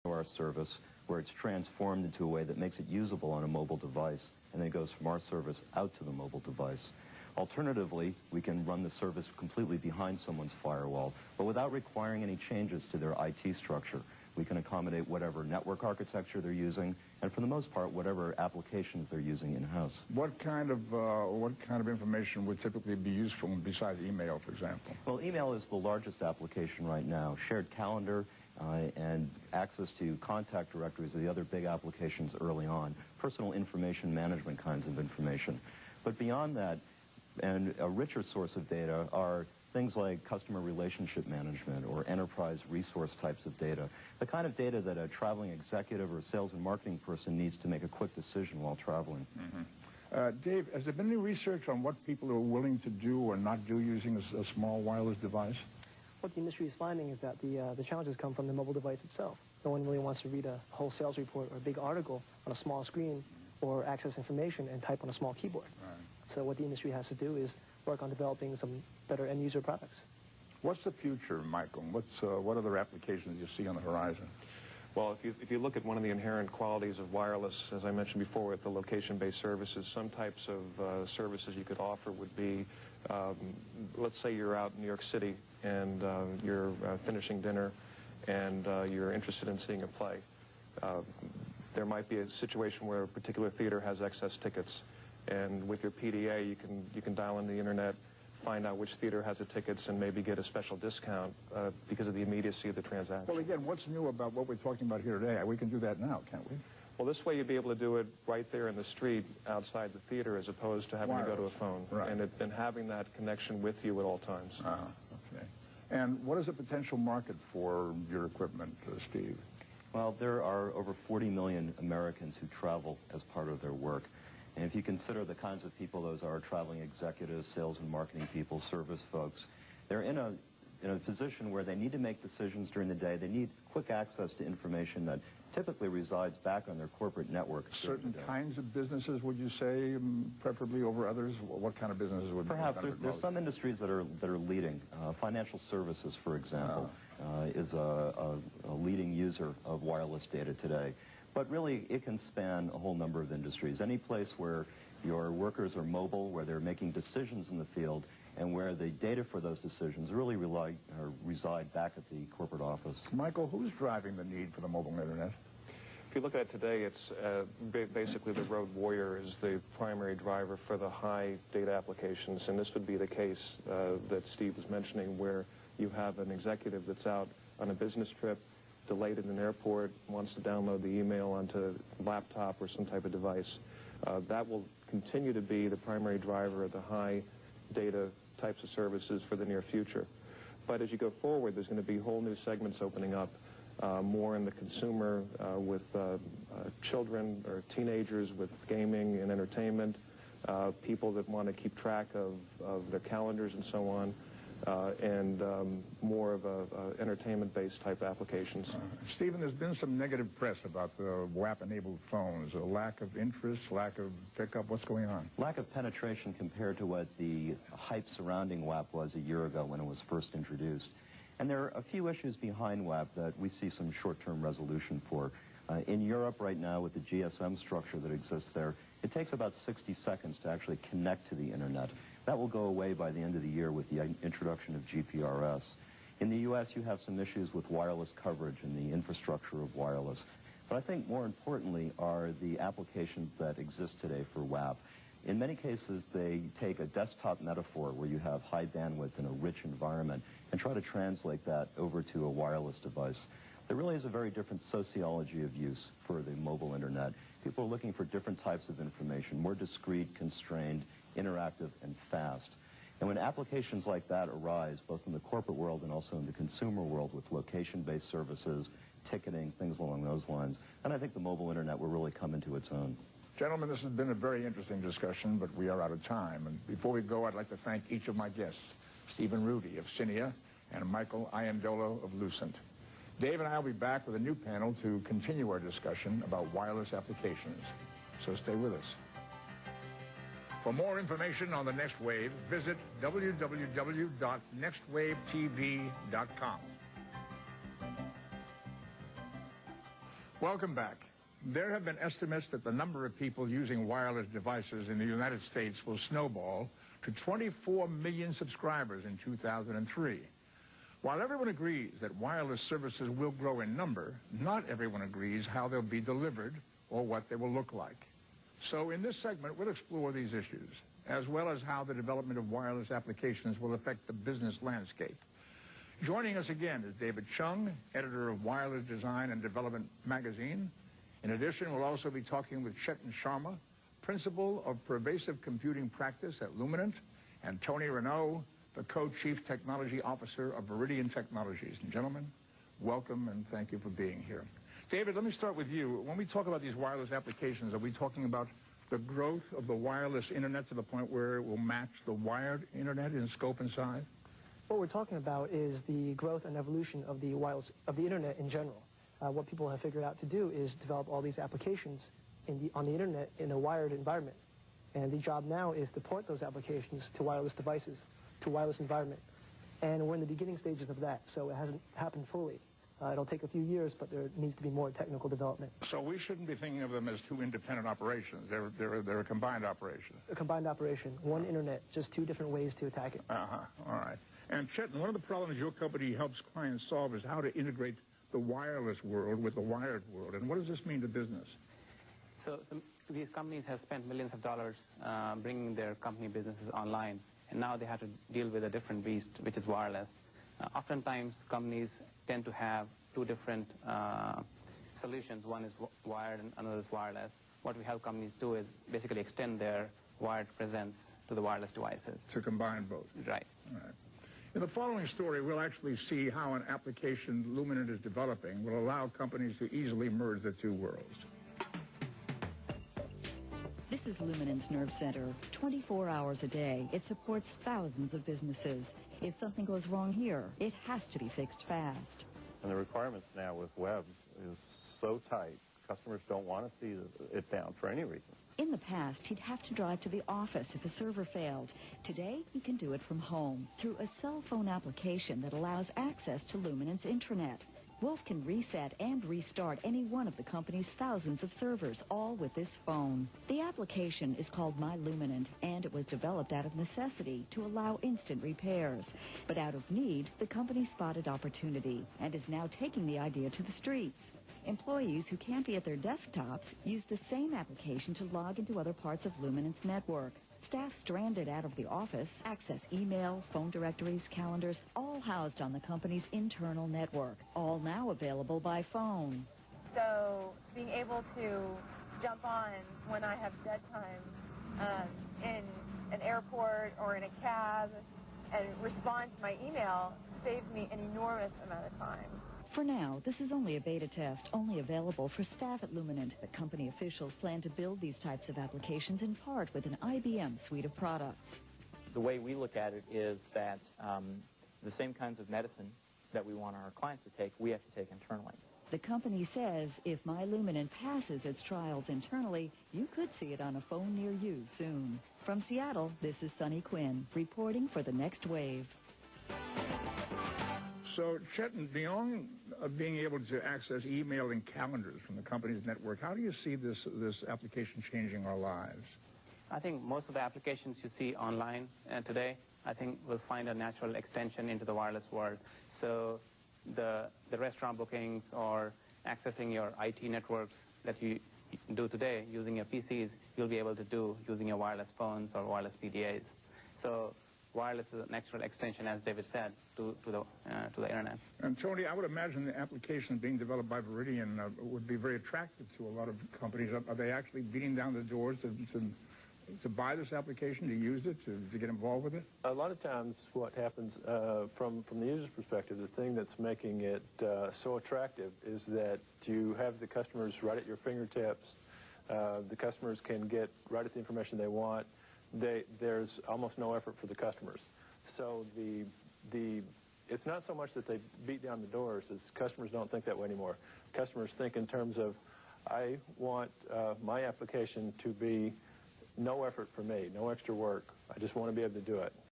our service where it's transformed into a way that makes it usable on a mobile device, and then it goes from our service out to the mobile device. Alternatively, we can run the service completely behind someone's firewall, but without requiring any changes to their IT structure. We can accommodate whatever network architecture they're using, and for the most part, whatever applications they're using in-house. What kind of information would typically be useful besides email, for example? Well, email is the largest application right now. Shared calendar and access to contact directories are the other big applications early on. Personal information management kinds of information. But beyond that, and a richer source of data are things like customer relationship management or enterprise resource types of data, the kind of data that a traveling executive or sales and marketing person needs to make a quick decision while traveling. Dave, has there been any research on what people are willing to do or not do using a small wireless device? What the industry is finding is that the challenges come from the mobile device itself. No one really wants to read a whole sales report or a big article on a small screen or access information and type on a small keyboard. Right. So what the industry has to do is work on developing some better end-user products. What's the future, Michael? What other applications you see on the horizon? Well, if you look at one of the inherent qualities of wireless, as I mentioned before, with the location-based services, some types of services you could offer would be, let's say you're out in New York City and you're finishing dinner and you're interested in seeing a play. There might be a situation where a particular theater has excess tickets, and with your PDA you can dial into the internet, find out which theater has the tickets, and maybe get a special discount because of the immediacy of the transaction. Well, again, what's new about what we're talking about here today? We can do that now, can't we? Well, this way you'd be able to do it right there in the street outside the theater as opposed to having to go to a phone. Right. And having that connection with you at all times. Okay. And what is the potential market for your equipment, Steve? Well, there are over 40 million Americans who travel as part of their work. And if you consider the kinds of people those are, traveling executives, sales and marketing people, service folks, they're in a position where they need to make decisions during the day. They need quick access to information that typically resides back on their corporate network. Certain kinds of businesses, would you say, preferably over others? What kind of businesses would perhaps there's some industries that are leading. Financial services, for example, is a leading user of wireless data today. But really, it can span a whole number of industries. Any place where your workers are mobile, where they're making decisions in the field, and where the data for those decisions really reside back at the corporate office. Michael, who's driving the need for the mobile internet? If you look at it today, it's basically the road warrior is the primary driver for the high data applications, and this would be the case that Steve was mentioning, where you have an executive that's out on a business trip, delayed at an airport, wants to download the email onto a laptop or some type of device. That will continue to be the primary driver of the high data types of services for the near future. But as you go forward, there's going to be whole new segments opening up, more in the consumer with children or teenagers with gaming and entertainment, people that want to keep track of their calendars and so on, and more of a entertainment-based type applications. Stephen, there's been some negative press about the WAP-enabled phones. A lack of interest, lack of pickup. What's going on? Lack of penetration compared to what the hype surrounding WAP was a year ago when it was first introduced. And there are a few issues behind WAP that we see some short-term resolution for. In Europe right now, with the GSM structure that exists there, it takes about 60 seconds to actually connect to the internet. That will go away by the end of the year with the introduction of GPRS. In the U.S., you have some issues with wireless coverage and the infrastructure of wireless. But I think more importantly are the applications that exist today for WAP. In many cases, they take a desktop metaphor where you have high bandwidth in a rich environment and try to translate that over to a wireless device. There really is a very different sociology of use for the mobile internet. People are looking for different types of information, more discrete, constrained, interactive, and fast. And when applications like that arise, both in the corporate world and also in the consumer world with location-based services, ticketing, things along those lines, then I think the mobile internet will really come into its own. Gentlemen, this has been a very interesting discussion, but we are out of time. And before we go, I'd like to thank each of my guests, Stephen Rudy of Cinia and Michael Iandolo of Lucent. Dave and I will be back with a new panel to continue our discussion about wireless applications. So stay with us. For more information on the Next Wave, visit www.nextwavetv.com. Welcome back. There have been estimates that the number of people using wireless devices in the United States will snowball to 24 million subscribers in 2003. While everyone agrees that wireless services will grow in number, not everyone agrees how they'll be delivered or what they will look like. So in this segment, we'll explore these issues, as well as how the development of wireless applications will affect the business landscape. Joining us again is David CHEUNG, editor of Wireless Design and Development magazine. In addition, we'll also be talking with Chetan Sharma, principal of pervasive computing practice at Luminant, and Tony RENO, the co-chief technology officer of Veridian Technologies. And gentlemen, welcome and thank you for being here. David, let me start with you. When we talk about these wireless applications, are we talking about the growth of the wireless internet to the point where it will match the wired internet in scope and size? What we're talking about is the growth and evolution of the internet in general. What people have figured out to do is develop all these applications on the internet in a wired environment. And the job now is to port those applications to wireless devices, to wireless environment. And we're in the beginning stages of that, so it hasn't happened fully. It'll take a few years, but there needs to be more technical development. So we shouldn't be thinking of them as two independent operations. They're a combined operation. A combined operation, one internet, just two different ways to attack it. All right. And Chetan, one of the problems your company helps clients solve is how to integrate the wireless world with the wired world. And what does this mean to business? So these companies have spent millions of dollars bringing their company businesses online, and now they have to deal with a different beast, which is wireless. Oftentimes, companies tend to have two different solutions. One is wired and another is wireless. What we help companies do is basically extend their wired presence to the wireless devices. To combine both. Right. All right. In the following story, we'll actually see how an application Luminant is developing will allow companies to easily merge the two worlds. This is Luminant's Nerve Center. 24 hours a day, it supports thousands of businesses. If something goes wrong here, it has to be fixed fast. And the requirements now with web is so tight, customers don't want to see it down for any reason. In the past, he'd have to drive to the office if a server failed. Today, he can do it from home through a cell phone application that allows access to Luminant's intranet. Wolf can reset and restart any one of the company's thousands of servers, all with this phone. The application is called My Luminant, and it was developed out of necessity to allow instant repairs. But out of need, the company spotted opportunity and is now taking the idea to the streets. Employees who can't be at their desktops use the same application to log into other parts of Luminant's network. Staff stranded out of the office access email, phone directories, calendars, all housed on the company's internal network, all now available by phone. So being able to jump on when I have dead time in an airport or in a cab and respond to my email saves me an enormous amount of time. For now, this is only a beta test, only available for staff at Luminant. The company officials plan to build these types of applications in part with an IBM suite of products. The way we look at it is that the same kinds of medicine that we want our clients to take, we have to take internally. The company says if My Luminant passes its trials internally, you could see it on a phone near you soon. From Seattle, this is Sunny Quinn, reporting for The Next Wave. So, Chetan, beyond being able to access email and calendars from the company's network, how do you see this application changing our lives? I think most of the applications you see online today, I think will find a natural extension into the wireless world. So the restaurant bookings or accessing your IT networks that you do today using your PCs, you'll be able to do using your wireless phones or wireless PDAs. So wireless is a natural extension, as David said, to the internet. And Tony, I would imagine the application being developed by Veridian would be very attractive to a lot of companies. Are they actually beating down the doors to buy this application, to use it, to get involved with it? A lot of times what happens from the user's perspective, the thing that's making it so attractive is that you have the customers right at your fingertips. The customers can get right at the information they want. There's almost no effort for the customers. So it's not so much that they beat down the doors, as customers don't think that way anymore. Customers think in terms of, I want my application to be no effort for me, no extra work. I just want to be able to do it.